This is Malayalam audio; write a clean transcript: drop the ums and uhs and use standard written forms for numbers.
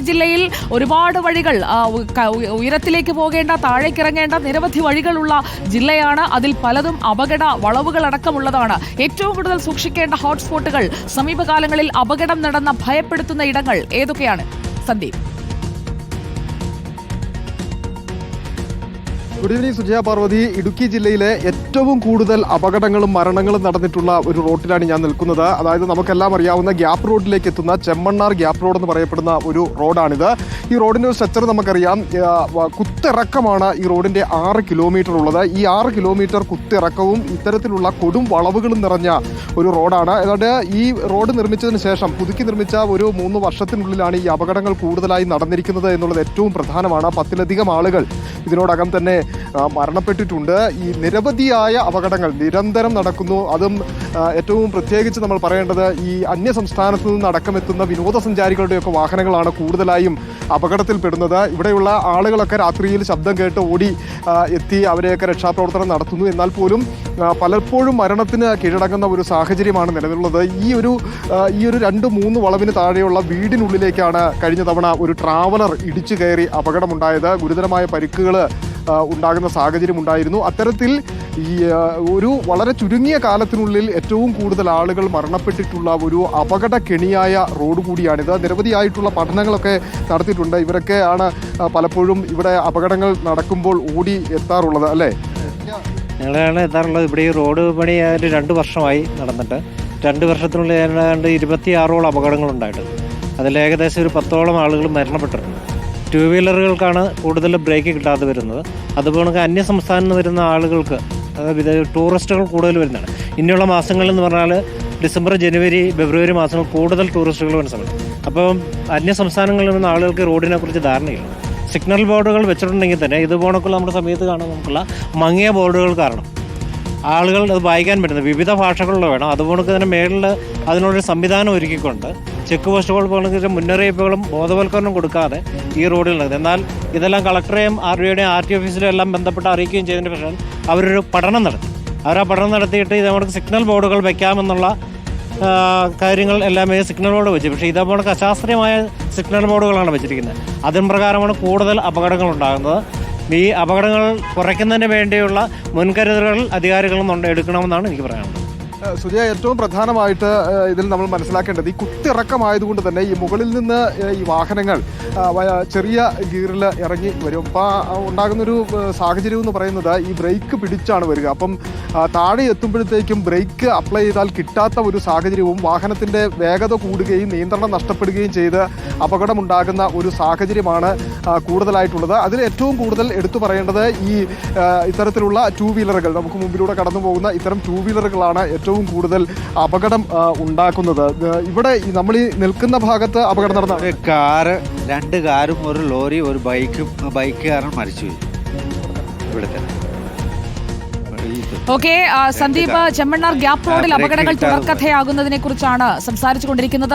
ജില്ലയിൽ ഒരുപാട് വഴികൾ ഉയരത്തിലേക്ക് പോകേണ്ട താഴേക്കിറങ്ങേണ്ട നിരവധി വഴികളുള്ള ജില്ലയാണ്. അതിൽ പലതും അപകട വളവുകളടക്കമുള്ളതാണ്. ഏറ്റവും കൂടുതൽ സൂക്ഷിക്കേണ്ട ഹോട്ട്സ്പോട്ടുകൾ, സമീപകാലങ്ങളിൽ അപകടം നടന്ന ഭയപ്പെടുത്തുന്ന ഇടങ്ങൾ ഏതൊക്കെയാണ് സന്ദീപ്? Good evening Sujaya Parvathi. ഇടുക്കി ജില്ലയിലെ ഏറ്റവും കൂടുതൽ അപകടങ്ങളും മരണങ്ങളും നടന്നിട്ടുള്ള ഒരു റോഡിലാണ് ഞാൻ നിൽക്കുന്നത്. അതായത് നമുക്കെല്ലാം അറിയാവുന്ന ഗ്യാപ്പ് റോഡിലേക്ക് എത്തുന്ന ചെമ്മണ്ണാർ ഗ്യാപ്പ് റോഡ് എന്ന് പറയപ്പെടുന്ന ഒരു റോഡാണിത്. ഈ റോഡിൻ്റെ ഒരു സ്ട്രക്ചർ നമുക്കറിയാം. കുത്തിറക്കമാണ് ഈ റോഡിൻ്റെ 6 കിലോമീറ്റർ ഉള്ളത്. ഈ 6 കിലോമീറ്റർ കുത്തിറക്കവും ഇത്തരത്തിലുള്ള കൊടും വളവുകളും നിറഞ്ഞ ഒരു റോഡാണ്. ഏതാണ്ട് ഈ റോഡ് നിർമ്മിച്ചതിന് ശേഷം പുതുക്കി നിർമ്മിച്ച ഒരു 3 വർഷത്തിനുള്ളിലാണ് ഈ അപകടങ്ങൾ കൂടുതലായി നടന്നിരിക്കുന്നത് എന്നുള്ളത് ഏറ്റവും പ്രധാനമാണ്. 10ലധികം ആളുകൾ ഇതിനോടകം തന്നെ മരണപ്പെട്ടിട്ടുണ്ട്. ഈ നിരവധിയായ അപകടങ്ങൾ നിരന്തരം നടക്കുന്നു. അതും ഏറ്റവും പ്രത്യേകിച്ച് നമ്മൾ പറയേണ്ടത് ഈ അന്യ സംസ്ഥാനത്തു നിന്ന് അടക്കമെത്തുന്ന വിനോദസഞ്ചാരികളുടെയൊക്കെ വാഹനങ്ങളാണ് കൂടുതലായും അപകടത്തിൽപ്പെടുന്നത്. ഇവിടെയുള്ള ആളുകളൊക്കെ രാത്രിയിൽ ശബ്ദം കേട്ട് ഓടി എത്തി അവരെയൊക്കെ രക്ഷാപ്രവർത്തനം നടത്തുന്നു. എന്നാൽ പോലും പലപ്പോഴും മരണത്തിന് കീഴടങ്ങുന്ന ഒരു സാഹചര്യമാണ് നിലവിലുള്ളത്. ഈ ഒരു 2-3 വളവിന് താഴെയുള്ള വീടിനുള്ളിലേക്കാണ് കഴിഞ്ഞ തവണ ഒരു ട്രാവലർ ഇടിച്ചു കയറി അപകടമുണ്ടായത്. ഗുരുതരമായ പരിക്കുകൾ ഉണ്ടാകുന്ന സാഹചര്യം ഉണ്ടായിരുന്നു. അത്തരത്തിൽ ഈ ഒരു വളരെ ചുരുങ്ങിയ കാലത്തിനുള്ളിൽ ഏറ്റവും കൂടുതൽ ആളുകൾ മരണപ്പെട്ടിട്ടുള്ള ഒരു അപകട കെണിയായ റോഡ് കൂടിയാണിത്. നിരവധിയായിട്ടുള്ള പഠനങ്ങളൊക്കെ നടത്തിയിട്ടുണ്ട്. ഇവരൊക്കെയാണ് പലപ്പോഴും ഇവിടെ അപകടങ്ങൾ നടക്കുമ്പോൾ ഓടി എത്താറുള്ളത്, അല്ലേ? ഞങ്ങളാണ് എത്താറുള്ളത്. ഇവിടെ ഈ റോഡ് പണി 2 വർഷമായി നടന്നിട്ട് 2 വർഷത്തിനുള്ളിൽ ഏതാണ്ട് 26ഓളം അപകടങ്ങളുണ്ടായിട്ടുണ്ട്. അതിൽ ഏകദേശം ഒരു 10ഓളം ആളുകൾ മരണപ്പെട്ടിട്ടുണ്ട്. 2 വീലറുകൾക്കാണ് കൂടുതൽ ബ്രേക്ക് കിട്ടാതെ വരുന്നത്. അതുപോലെ അന്യ സംസ്ഥാനത്ത് നിന്ന് വരുന്ന ആളുകൾക്ക്, അതായത് ടൂറിസ്റ്റുകൾ കൂടുതൽ വരുന്നതാണ്. ഇനിയുള്ള മാസങ്ങളിൽ എന്ന് പറഞ്ഞാൽ ഡിസംബർ, ജനുവരി, ഫെബ്രുവരി മാസങ്ങൾ കൂടുതൽ ടൂറിസ്റ്റുകൾ വരുന്ന സമയം. അപ്പം അന്യ സംസ്ഥാനങ്ങളിൽ വരുന്ന ആളുകൾക്ക് റോഡിനെ കുറിച്ച് ധാരണയില്ല. സിഗ്നൽ ബോർഡുകൾ വെച്ചിട്ടുണ്ടെങ്കിൽ തന്നെ ഇതുപോലൊക്കെയുള്ള നമ്മുടെ സമയത്ത് കാണാൻ നമുക്കുള്ള മങ്ങിയ ബോർഡുകൾ കാരണം ആളുകൾ അത് വായിക്കാൻ പറ്റുന്നത് വിവിധ ഭാഷകളിൽ വേണം. അതുപോലെ തന്നെ മേളിൽ അതിനൊരു സംവിധാനം ഒരുക്കിക്കൊണ്ട് ചെക്ക് പോസ്റ്റുകൾ പോലെ മുന്നറിയിപ്പുകളും ബോധവൽക്കരണം കൊടുക്കാതെ ഈ റോഡിൽ നടക്കുന്നത്. എന്നാൽ ഇതെല്ലാം കളക്ടറെയും RDOയുടെയും RT ഓഫീസിലും എല്ലാം ബന്ധപ്പെട്ട് അറിയിക്കുകയും ചെയ്തതിന് ശേഷം അവരൊരു പഠനം നടത്തി. അവർ ആ പഠനം നടത്തിയിട്ട് ഇത് നമുക്ക് സിഗ്നൽ ബോർഡുകൾ വയ്ക്കാമെന്നുള്ള കാര്യങ്ങൾ എല്ലാം സിഗ്നൽ ബോർഡ് വെച്ചു. പക്ഷേ ഇതേപോലെ അശാസ്ത്രീയമായ സിഗ്നൽ ബോർഡുകളാണ് വെച്ചിരിക്കുന്നത്. അതിന് പ്രകാരമാണ് കൂടുതൽ അപകടങ്ങൾ ഉണ്ടാകുന്നത്. ഈ അപകടങ്ങൾ കുറയ്ക്കുന്നതിന് വേണ്ടിയുള്ള മുൻകരുതലുകൾ അധികാരികളും എടുക്കണമെന്നാണ് എനിക്ക് പറയാനുള്ളത്. സുജയ, ഏറ്റവും പ്രധാനമായിട്ട് ഇതിൽ നമ്മൾ മനസ്സിലാക്കേണ്ടത് ഈ കുത്തിറക്കമായതുകൊണ്ട് തന്നെ ഈ മുകളിൽ നിന്ന് ഈ വാഹനങ്ങൾ ചെറിയ ഗിയറിൽ ഇറങ്ങി വരും. അപ്പോൾ ഉണ്ടാകുന്നൊരു സാഹചര്യം എന്ന് പറയുന്നത് ഈ ബ്രേക്ക് പിടിച്ചാണ് വരിക. അപ്പം താഴെ എത്തുമ്പോഴത്തേക്കും ബ്രേക്ക് അപ്ലൈ ചെയ്താൽ കിട്ടാത്ത ഒരു സാഹചര്യവും വാഹനത്തിൻ്റെ വേഗത കൂടുകയും നിയന്ത്രണം നഷ്ടപ്പെടുകയും ചെയ്ത് അപകടമുണ്ടാകുന്ന ഒരു സാഹചര്യമാണ് കൂടുതലായിട്ടുള്ളത്. അതിൽ ഏറ്റവും കൂടുതൽ എടുത്തു പറയേണ്ടത് ഈ ഇത്തരത്തിലുള്ള 2 വീലറുകൾ, നമുക്ക് മുമ്പിലൂടെ കടന്നു പോകുന്ന ഇത്തരം 2 വീലറുകളാണ് ഏറ്റവും കൂടുതൽ അപകടം ഉണ്ടാക്കുന്നത്. ഇവിടെ നമ്മൾ ഈ നിൽക്കുന്ന ഭാഗത്ത് അപകടം നടന്ന 2 കാറും ഒരു ലോറി, ഒരു ബൈക്കുകാരൻ മരിച്ചു ഇവിടുത്തെ. ഓക്കെ, സന്ദീപ്, ചെമ്മണ്ണാർ ഗ്യാപ്പ് റോഡിൽ അപകടങ്ങൾ തുടർക്കഥയാകുന്നതിനെ കുറിച്ചാണ് സംസാരിച്ചു കൊണ്ടിരിക്കുന്നത്.